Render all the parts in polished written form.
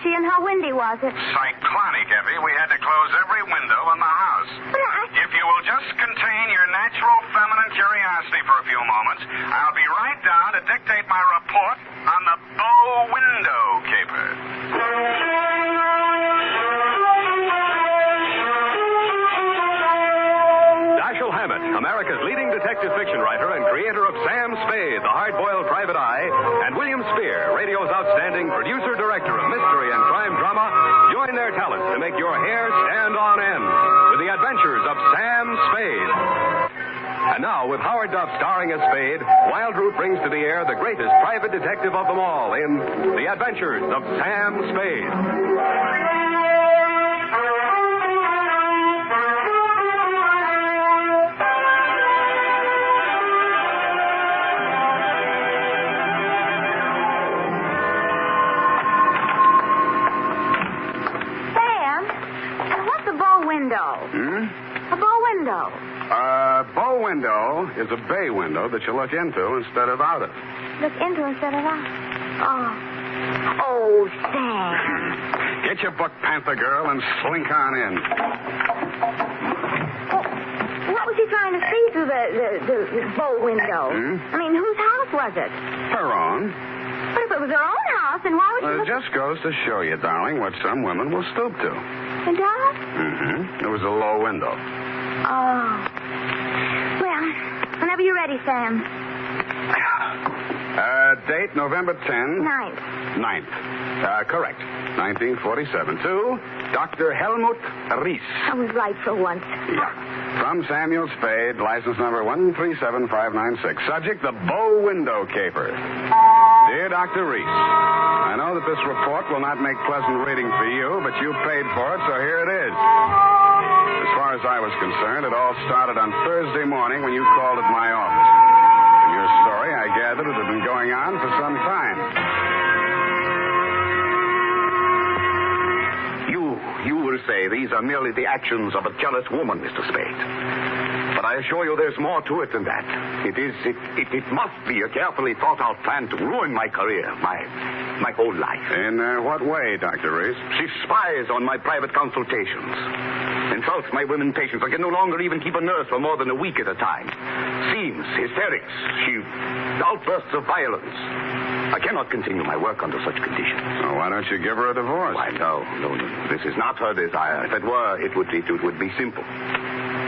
she, and how windy was it? Cyclonic, Effie. We had to close every window in the house. If you will just contain your natural feminine curiosity for a few moments, I'll be right down to dictate my report on the bow window caper. Dashiell Hammett, America's leading detective fiction writer and creator of Sam Spade, the hard-boiled private eye, and William Spear, radio's outstanding producer-director of mystery and crime drama, join their talents to make your hair stand on end with the adventures of Sam Spade. And now, with Howard Duff starring as Spade, Wild Root brings to the air the greatest private detective of them all in The Adventures of Sam Spade. A bow window. Bow window is a bay window that you look into instead of out of. Look into instead of out. Oh, Sam. Get your book, Panther Girl, and slink on in. What was he trying to see through the bow window? I mean, whose house was it? Her own. But if it was her own house, then why would she... It just goes to show you, darling, what some women will stoop to. It does? It was a low window. Oh. Well, whenever you're ready, Sam. Date November 10. 9th. Correct. 1947. To Dr. Helmut Ries. I was right for once. Yeah. From Samuel Spade, license number 137596. Subject, the bow window caper. Dear Dr. Ries, I know that this report will not make pleasant reading for you, but you paid for it, so here it is. As far as I was concerned, it all started on Thursday morning when you called at my office. From your story, I gathered it had been going on for some time. You will say these are merely the actions of a jealous woman, Mr. Spade. But I assure you there's more to it than that. It must be a carefully thought-out plan to ruin my career, my whole life. In what way, Dr. Reese? She spies on my private consultations. Insults my women patients. I can no longer even keep a nurse for more than a week at a time. Scenes, hysterics, outbursts of violence. I cannot continue my work under such conditions. So why don't you give her a divorce? Why, no. This is not her desire. If it were, it would be simple.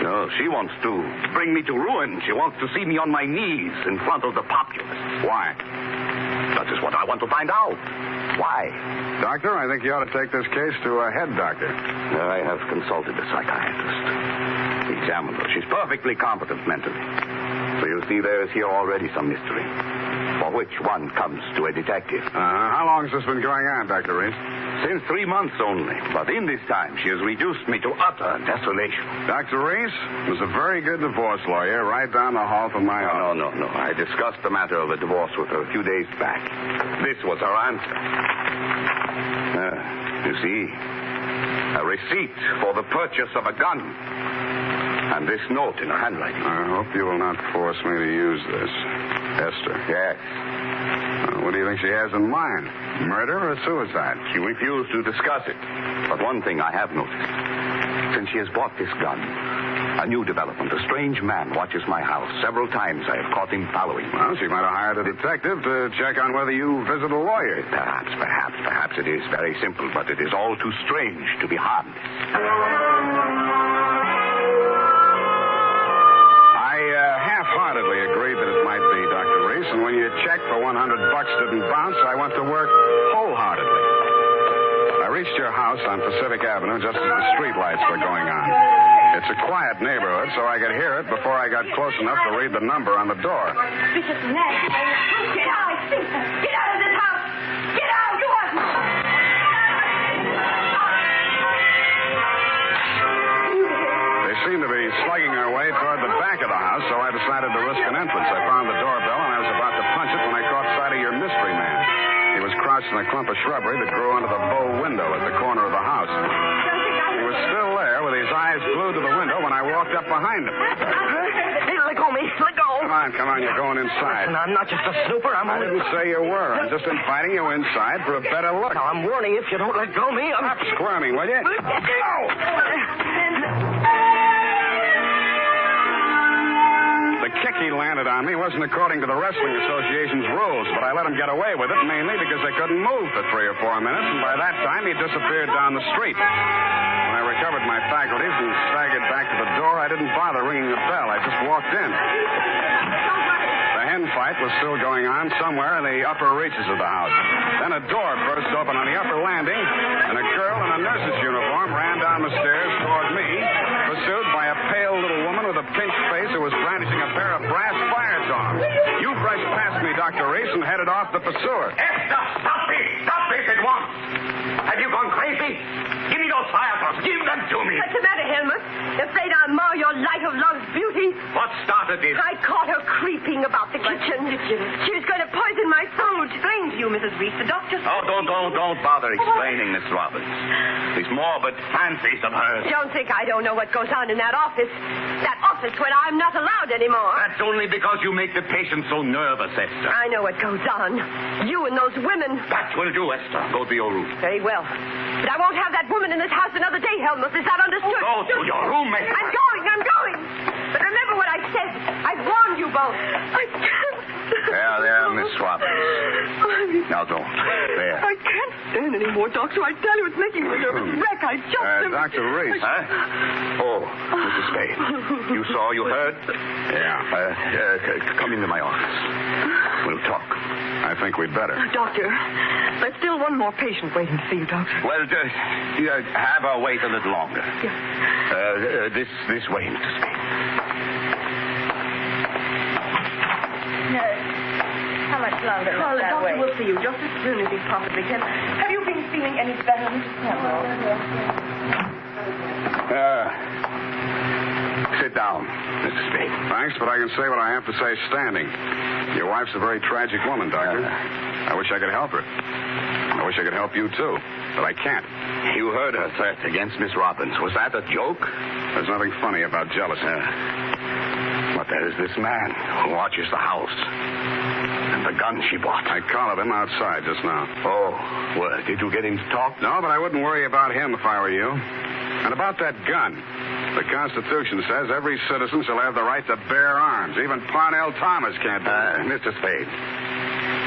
No, she wants to bring me to ruin. She wants to see me on my knees in front of the populace. Why? That is what I want to find out. Why? Doctor, I think you ought to take this case to a head doctor. I have consulted a psychiatrist. Examined her. She's perfectly competent mentally. So you see there is here already some mystery. For which one comes to a detective. How long has this been going on, Dr. Reese? Since 3 months only. But in this time, she has reduced me to utter desolation. Dr. Reese was a very good divorce lawyer right down the hall from my office. No. I discussed the matter of a divorce with her a few days back. This was her answer. You see, a receipt for the purchase of a gun. And this note in her handwriting. I hope you will not force me to use this. Esther. Yes. What do you think she has in mind? Murder or suicide? She refused to discuss it. But one thing I have noticed. Since she has bought this gun, a new development. A strange man watches my house. Several times I have caught him following me. Well, she might have hired a detective to check on whether you visit a lawyer. Perhaps it is very simple, but it is all too strange to be harmless. Half-heartedly agreed that it might be, Dr. Reese, and when your check for $100 didn't bounce, I went to work wholeheartedly. I reached your house on Pacific Avenue just as the streetlights were going on. It's a quiet neighborhood, so I could hear it before I got close enough to read the number on the door. This is nasty. Get out, Get out of this house! Get out, you want... They seemed to be slugging their way toward the back of the house, so I decided to risk an entrance. I found the doorbell, and I was about to punch it when I caught sight of your mystery man. He was crouched in a clump of shrubbery that grew under the bow window at the corner of the house. He was still there with his eyes glued to the window when I walked up behind him. Let go me. Let go. Come on. You're going inside. Listen, I'm not just a snooper. I didn't say you were. I'm just inviting you inside for a better look. Now, I'm warning you, if you don't let go of me, Stop squirming, will you? The kick he landed on me wasn't according to the Wrestling Association's rules, but I let him get away with it mainly because I couldn't move for 3 or 4 minutes, and by that time he disappeared down the street. When I recovered my faculties and staggered back to the door, I didn't bother ringing the bell. I just walked in. The hen fight was still going on somewhere in the upper reaches of the house. Then a door burst open on the upper landing, and a girl in a nurse's uniform ran down the stairs toward me, pursued by a pale little woman with a pinched face who was brandishing a pair of brass fire tongs. You brushed past me, Dr. Reese, and headed off the pursuer. Esther, stop this! Stop this at once! Have you gone crazy? Give me those fire tongs. Give them to me. What's the matter, Helmut? Afraid I'll mar your light of love's beauty? What started this? I caught her creeping about the kitchen. She was going to poison my food. Explain to you, Mrs. Reese. The doctor... Oh, don't bother explaining, Miss Roberts. These morbid fancies of hers. Don't think I don't know what goes on in that office. That office when I'm not allowed anymore. That's only because you make the patient so nervous, Esther. I know what goes on. You and those women. That will do, Esther. Go to your room. Very well. But I won't have that woman in this house another day, Helmut. Is that understood? Go to your room, Esther. I'm going. But remember what I said. I've warned you both. I can't. There, Miss Roberts. Now don't. There. I can't stand anymore, Doctor. I tell you, it's making me a nervous wreck. I just... Dr. Reese. Huh? Oh, Mr. Spade. You saw, you heard? Yeah. Come into my office. We'll talk. I think we'd better. Doctor, there's still one more patient waiting to see you, Doctor. Well, have her wait a little longer. This way, Mr. Spade. How much longer? Well, the that doctor way? will see you just as soon as he possibly can. Have you been feeling any better, Mrs. Hammett? Sit down, Mr. Spade. Thanks, but I can say what I have to say standing. Your wife's a very tragic woman, Doctor. I wish I could help her. I wish I could help you, too. But I can't. You heard her threat against Miss Robbins. Was that a joke? There's nothing funny about jealousy. But there is this man who watches the house. And the gun she bought. I collared him outside just now. Oh, well, did you get him to talk? No, but I wouldn't worry about him if I were you. And about that gun. The Constitution says every citizen shall have the right to bear arms. Even Parnell Thomas can't do that. Mr. Spade,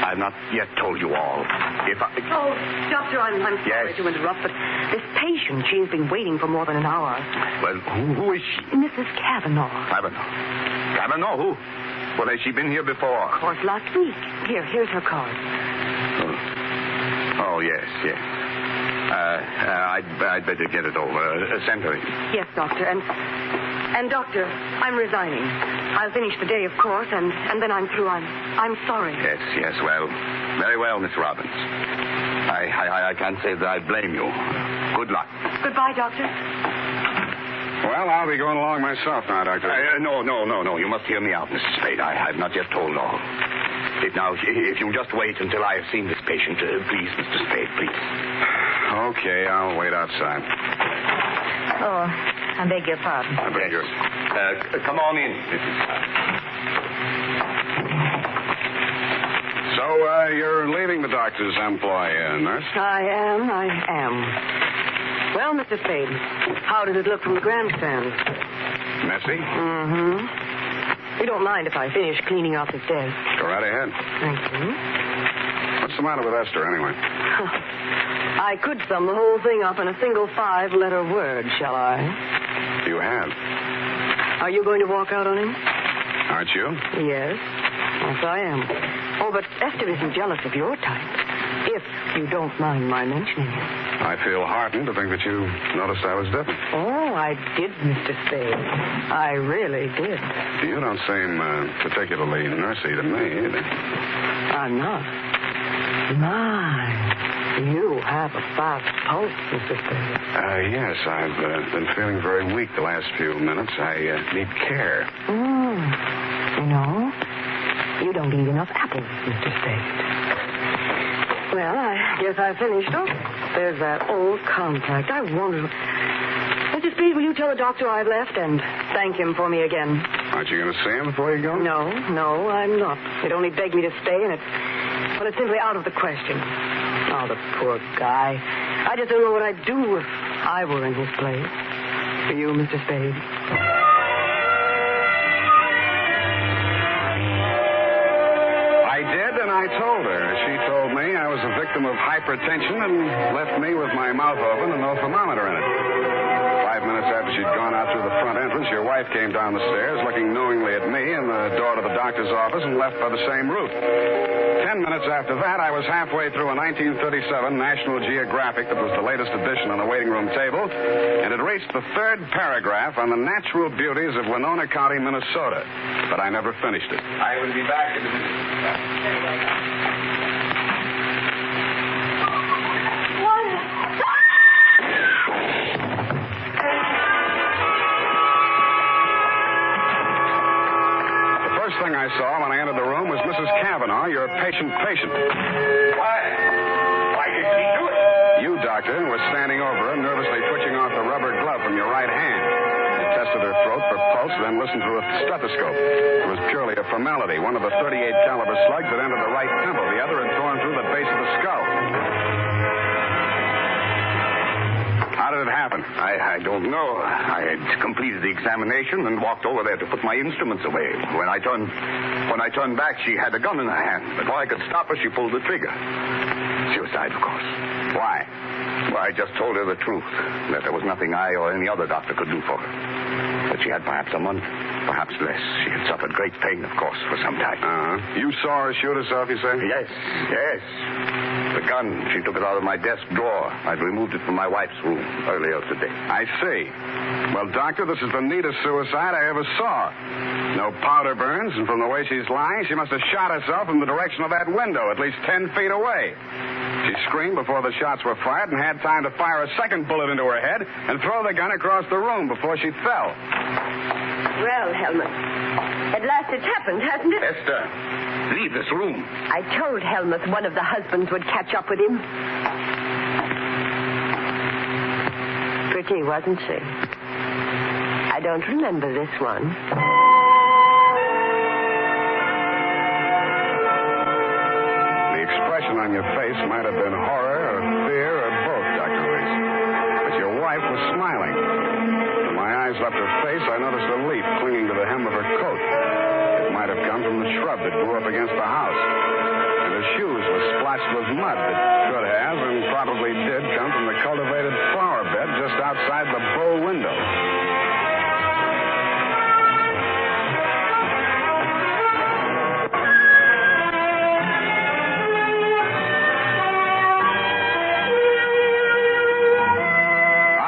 I've not yet told you all. Oh, Doctor, I'm sorry to interrupt, but this patient, she has been waiting for more than an hour. Well, who is she? Mrs. Kavanaugh. Kavanaugh? Who? Well, has she been here before? Of course, last week. Here's her card. Oh, yes. I'd better get it over. Send her in. Yes, Doctor. And Doctor, I'm resigning. I'll finish the day, of course, and then I'm through. I'm sorry. Yes. Well, very well, Miss Robbins. I can't say that I blame you. Good luck. Goodbye, Doctor. Well, I'll be going along myself now, Doctor. No. You must hear me out, Mr. Spade. I've not yet told all. If you just wait until I have seen this patient, please, Mr. Spade, please. Okay, I'll wait outside. Oh, I beg your pardon. I beg yours. Come on in, Mrs. So, you're leaving the doctor's employ, nurse? I am. Well, Mr. Spade, how does it look from the grandstand? Messy? Mm-hmm. You don't mind if I finish cleaning off his desk? Go right ahead. Thank you. What's the matter with Esther, anyway? I could sum the whole thing up in a single 5-letter word, shall I? You have. Are you going to walk out on him? Aren't you? Yes, I am. Oh, but Esther isn't jealous of your type, if you don't mind my mentioning it. I feel heartened to think that you noticed I was different. Oh, I did, Mr. Spade. I really did. You don't seem particularly nursey to me, either. I'm not. My, you have a fast pulse, Mr. Spade. Yes, I've been feeling very weak the last few minutes. I need care. You don't eat enough apples, Mr. Spade. Well, I guess I finished. Oh, there's that old contact. I wonder... Mr. Spade, will you tell the doctor I've left and thank him for me again? Aren't you going to see him before you go? No, I'm not. He'd only begged me to stay, and it's simply out of the question. Oh, the poor guy. I just don't know what I'd do if I were in his place. For you, Mr. Spade. I did, and I told her. She told me I was a victim of hypertension and left me with my mouth open and no thermometer in it. 5 minutes after she'd gone out through the front entrance, your wife came down the stairs, looking knowingly at me and the door to the doctor's office, and left by the same route. 10 minutes after that, I was halfway through a 1937 National Geographic that was the latest edition on the waiting room table, and had reached the third paragraph on the natural beauties of Winona County, Minnesota. But I never finished it. I will be back in a minute. The first thing I saw when I entered the room was Mrs. Kavanaugh, your patient. Why did she do it? You, doctor, were standing over her, nervously twitching off the rubber glove from your right hand. You tested her throat for pulse, then listened through a stethoscope. It was purely a formality. One of the .38 caliber slugs had entered the right temple. The other had torn through the base of the skull. How did it happen? I don't know. I had completed the examination and walked over there to put my instruments away. When I turned back, she had a gun in her hand. Before I could stop her, she pulled the trigger. Suicide, of course. Why? Well, I just told her the truth, that there was nothing I or any other doctor could do for her. That she had perhaps a month, perhaps less. She had suffered great pain, of course, for some time. You saw her shoot herself, you say? Yes. The gun, she took it out of my desk drawer. I'd removed it from my wife's room earlier today. I see. Well, doctor, this is the neatest suicide I ever saw. No powder burns, and from the way she's lying, she must have shot herself in the direction of that window, at least 10 feet away. She screamed before the shots were fired and had time to fire a second bullet into her head and throw the gun across the room before she fell. Well, Helmut, at last it's happened, hasn't it? Esther, leave this room. I told Helmut one of the husbands would catch up with him. Pretty, wasn't she? I don't remember this one. The expression on your face might have been horror or fear or both, Dr. Reese. But your wife was smiling. When my eyes left her face, I noticed a leaf clinging to the hem of her coat. It might have come from the shrub that grew up against the house. And her shoes were splotched with mud that could have and probably did come from the cultivated flower bed just outside the bow window.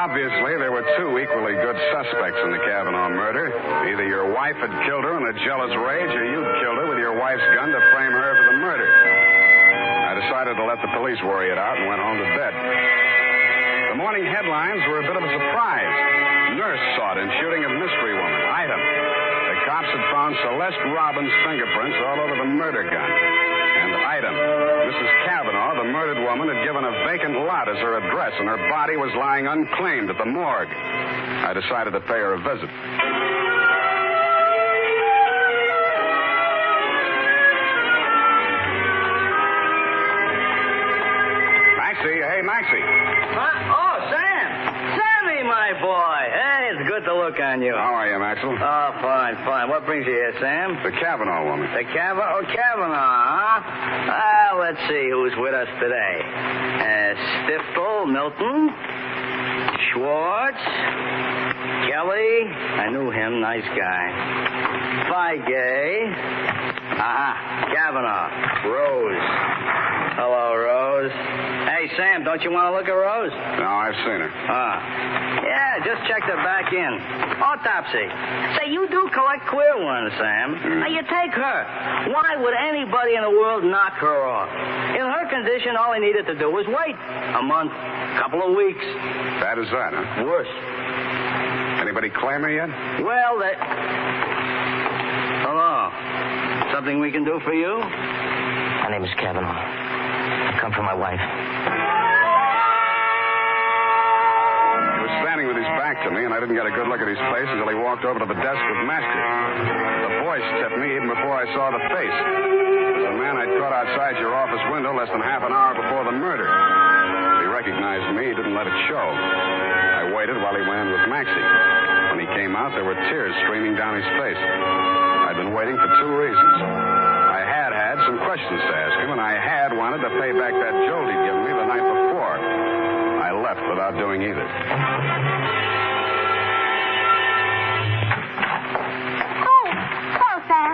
Obviously, there were two equally good suspects in the Kavanaugh murder. Either your wife had killed her in a jealous rage, or you'd killed her with your wife's gun to frame her for the murder. I decided to let the police worry it out and went home to bed. The morning headlines were a bit of a surprise. Nurse sought in shooting of mystery woman. Item. The cops had found Celeste Robbins' fingerprints all over the murder gun. And item. Mrs. Kavanaugh, the murdered woman, had given a vacant lot as her address, and her body was lying unclaimed at the morgue. I decided to pay her a visit. Hey, Maxie. Huh? Oh, Sam. Sammy, my boy. Hey, it's good to look on you. How are you, Maxwell? Oh, fine. What brings you here, Sam? The Kavanaugh woman. The Kavanaugh, huh? Well, let's see who's with us today. Stiftel, Milton, Schwartz, Kelly. I knew him. Nice guy. Feige. Kavanaugh. Rose. Hello, Rose. Hey, Sam, don't you want to look at Rose? No, I've seen her. Yeah, just checked her back in. Autopsy. Say, you do collect queer ones, Sam. Now, you take her. Why would anybody in the world knock her off? In her condition, all he needed to do was wait. A month, couple of weeks. Bad as that, huh? Worse. Anybody claim her yet? Well, Hello. Something we can do for you? My name is Kavanaugh. I come for my wife. He was standing with his back to me, and I I didn't get a good look at his face until he walked over to the desk with Master. The voice tipped me even before I saw the face. It was the man I'd caught outside your office window less than half an hour before the murder. If he recognized me, he didn't let it show. I waited while he went in with Maxie. When he came out, there were tears streaming down his face. I'd been waiting for two reasons. I had some questions to ask him, and I had wanted to pay back that jolt he'd given me the night before. I left without doing either.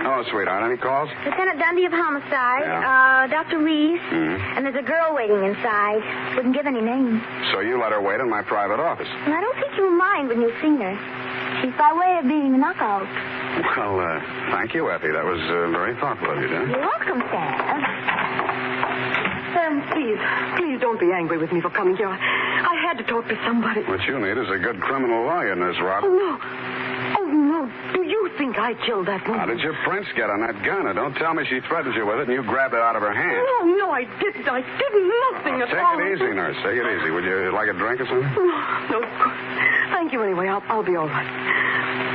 Oh, sweetheart, any calls? Lieutenant Dundee of Homicide, Yeah. Dr. Reese, and there's a girl waiting inside. Wouldn't give any names. So you let her wait in my private office? Well, I don't think you'll mind when you've seen her. She's by way of being a knockout. Well, thank you, Effie. That was very thoughtful of you, dear. You're welcome, Sam. Sam, please don't be angry with me for coming here. I had to talk to somebody. What you need is a good criminal lawyer, Miss Robin. Oh, no. Do you think I killed that woman? How did your prints get on that gun? Now, don't tell me she threatened you with it and you grabbed it out of her hand. No, I didn't. I did nothing at all. Take it easy, nurse. Take it easy. Would you like a drink or something? No, of course. Thank you anyway. I'll be all right.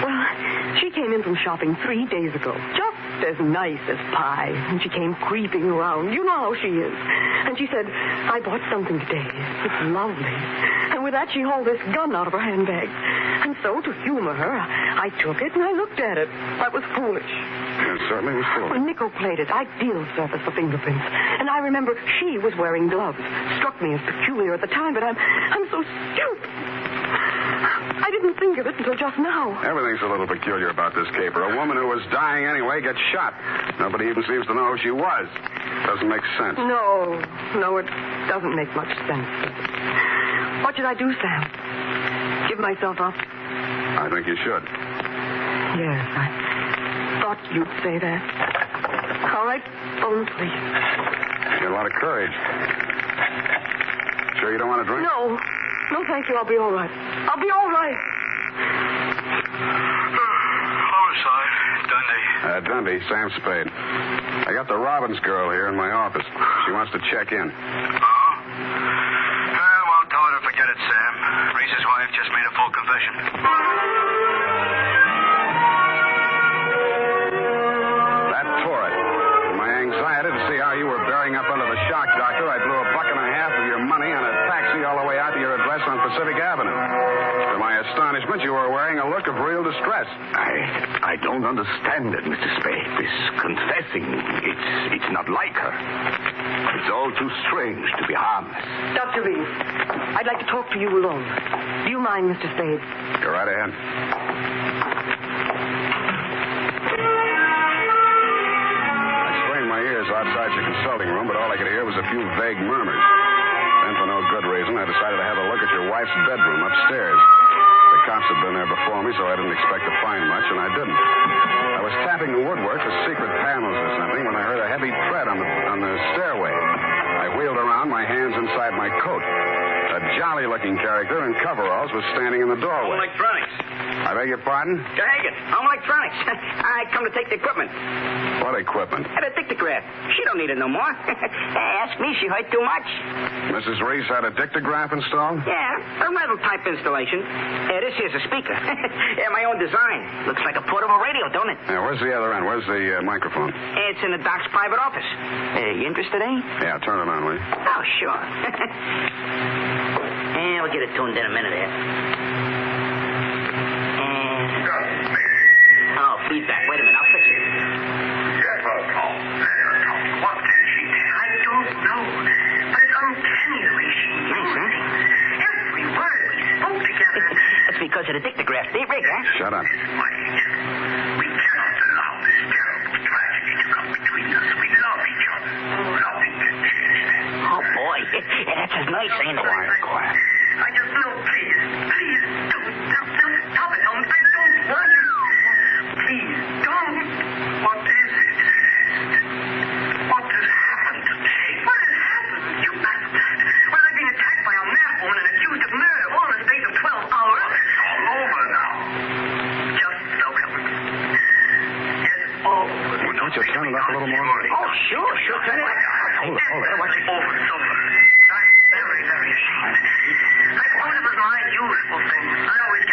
Well, she came in from shopping 3 days ago. Just as nice as pie. And she came creeping around. You know how she is. And she said, I bought something today. It's lovely. And with that, she hauled this gun out of her handbag. And so, to humor her, I took it and I looked at it. That was foolish. It certainly was foolish. Well, nickel-plated, ideal surface for fingerprints. And I remember she was wearing gloves. Struck me as peculiar at the time, but I'm so stupid. I didn't think of it until just now. Everything's a little peculiar about this caper. A woman who was dying anyway gets shot. Nobody even seems to know who she was. Doesn't make sense. No, it doesn't make much sense. What should I do, Sam? Give myself up? I think you should. Yes, I thought you'd say that. All right, phone, please. You got a lot of courage. Sure you don't want a drink? No, thank you. I'll be all right. I'll be all right. Homicide, Dundee. Dundee, Sam Spade. I got the Robbins girl here in my office. She wants to check in. Oh? Well, tell her to forget it, Sam. Reese's wife just made a full confession. That tore it. In my anxiety to see how you were bearing up under the shock doctor, I blew $1.50 of your money on a taxi all the way out to your address on Pacific Avenue. To my astonishment, you were wearing a look of real distress. I don't understand it, Mr. Spade. This confessing, it's not like her. It's all too strange to be harmless. Dr. Reese, I'd like to talk to you alone. Do you mind, Mr. Spade? Go right ahead. I strained my ears outside your consulting room, but all I could hear was a few vague murmurs. Then, for no good reason, I decided to have a look at your wife's bedroom upstairs. The cops had been there before me, so I didn't expect to find much, and I didn't. I was tapping the woodwork for secret panels or something when I heard a heavy tread on the stairway. I wheeled around, my hands inside my coat. A jolly-looking character in coveralls was standing in the doorway. Electronics. I beg your pardon? Gahagan, Home Electronics. I come to take the equipment. What equipment? Had a dictograph. She don't need it no more. Ask me, she hurt too much. Mrs. Reese had a dictograph installed? Yeah, a metal type installation. This here's a speaker. My own design. Looks like a portable radio, don't it? Yeah, where's the other end? Where's the microphone? It's in the doc's private office. You interested, eh? Yeah, turn it on, will you? Oh, sure. We'll get it tuned in a minute here. Oh, feedback. Wait a minute, I'll fix it. What can she do? I don't know. But it's uncanny the way she Nice, huh? Every word we spoke together. That's because of the dictograph. They rig, huh? Shut up. We cannot allow this terrible tragedy to come between us. We love each other. Nothing can change that. Oh, boy. That's as nice, ain't it? Quiet. I just know, please, don't. Stop it, Holmes. I don't want you. Please, don't. What is it? What has happened today? What has happened? You bastard. Well, I've been attacked by a mad woman and accused of murder all in the space of 12 hours. It's all over now. Just so coming. It's all over. Well, don't you turn it up a little more? Oh, sure. Turn it up. Hold it. Watch it over. It's over. I'm very, very ashamed. I thought it was my usual thing. I always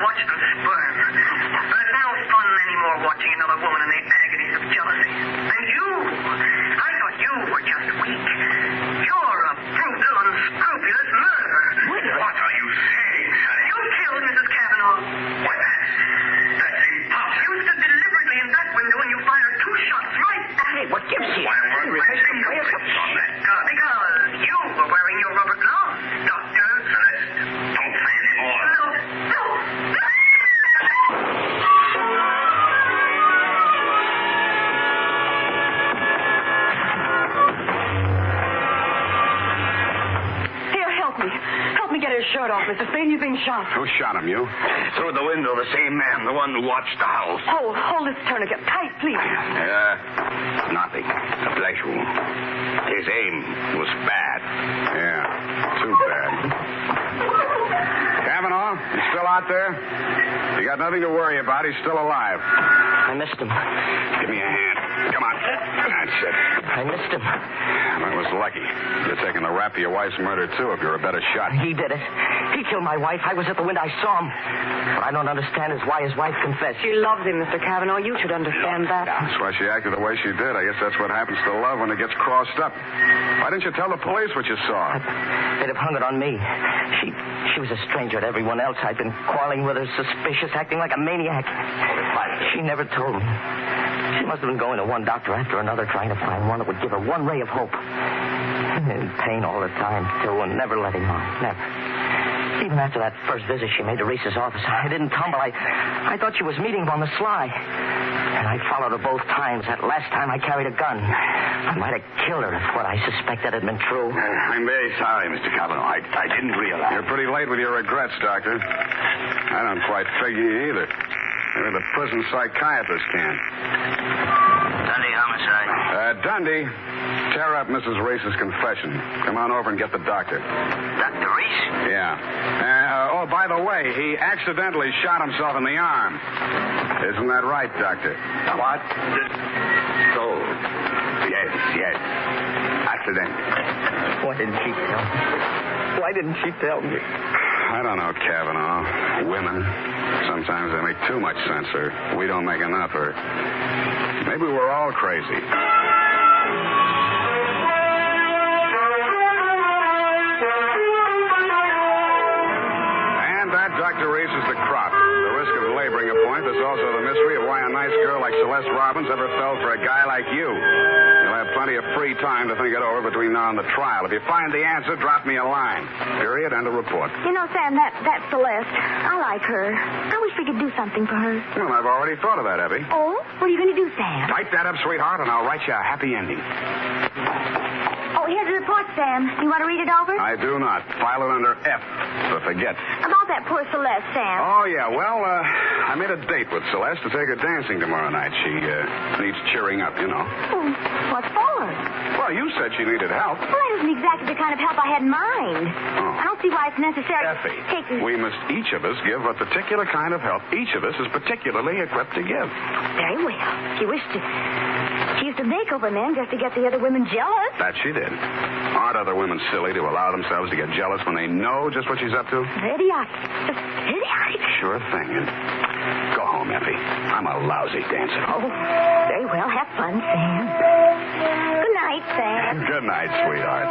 watch them sperm. But it's no fun anymore watching another woman in the agonies of jealousy. And you, I thought you were just weak. You're a brutal, unscrupulous murderer. What are you saying, Sonny? You killed Mrs. Kavanaugh. Why, that's impossible. You stood deliberately in that window and you fired 2 shots right at Hey, what gives you? Why weren't my fingerprints on that gun? because you were wearing your rubber gloves, Doctor. Celeste, don't say any more. No. Here, help me. Help me get his shirt off, Mr. Spade. You've been shot. Who shot him, you? Through the window, the same man, the one who watched the house. Hold this tourniquet tight, please. Nothing. A flesh wound. His aim was bad. Yeah, too bad. Kavanaugh, you still out there? You got nothing to worry about. He's still alive. I missed him. Give me a hand. Come on. That's it. I missed him. That was lucky. You're taking the rap for your wife's murder, too, if you're a better shot. He did it. He killed my wife. I was at the window. I saw him. What I don't understand is why his wife confessed. She loves him, Mr. Kavanaugh. You should understand that. That's why she acted the way she did. I guess that's what happens to love when it gets crossed up. Why didn't you tell the police what you saw? They'd have hung it on me. She was a stranger to everyone else. I'd been quarreling with her, suspicious, acting like a maniac. She never told me. She must have been going to one doctor after another, trying to find one that would give her one ray of hope. In pain all the time, too, and never letting on. Never. Even after that first visit she made to Reese's office, I didn't tumble. I thought she was meeting him on the sly. And I followed her both times. That last time I carried a gun. I might have killed her if what I suspected had been true. I'm very sorry, Mr. Kavanaugh. I didn't realize. You're pretty late with your regrets, Doctor. I don't quite figure you either. Maybe the prison psychiatrist can. Dundee homicide. Dundee, tear up Mrs. Reese's confession. Come on over and get the doctor. Dr. Reese? Yeah. By the way, he accidentally shot himself in the arm. Isn't that right, Doctor? What? So, yes. Accident. Why didn't she tell me? Why didn't she tell me? I don't know, Kavanaugh. Women, sometimes they make too much sense, or we don't make enough, or maybe we're all crazy. And that, Dr. Reese, is the crop. The risk of laboring a point. There's also the mystery of why a nice girl like Celeste Robbins ever fell for a guy like you. You'll have plenty of free time to think it over between now and the trial. If you find the answer, drop me a line. Period. End of report. You know, Sam, that's Celeste. I like her. I wish we could do something for her. Well, I've already thought of that, Effie. Oh? What are you going to do, Sam? Type that up, sweetheart, and I'll write you a happy ending. Oh, here's the report, Sam. You want to read it over? I do not. File it under F for forget. About that poor Celeste, Sam. Oh, yeah. Well, I made a date with Celeste to take her dancing tomorrow night. She needs cheering up, you know. Oh, what for? Well, you said she needed help. Well, that isn't exactly the kind of help I had in mind. Oh. I don't see why it's necessary to Effie, take this. we must each of us give a particular kind of help each of us is particularly equipped to give. Very well. She used to make over men just to get the other women jealous. That she did. Aren't other women silly to allow themselves to get jealous when they know just what she's up to? Idiotic. Just idiotic. Sure thing. And go home, Effie. I'm a lousy dancer. Oh, very well. Have fun, Sam. Good night, Sam. Good night, sweetheart.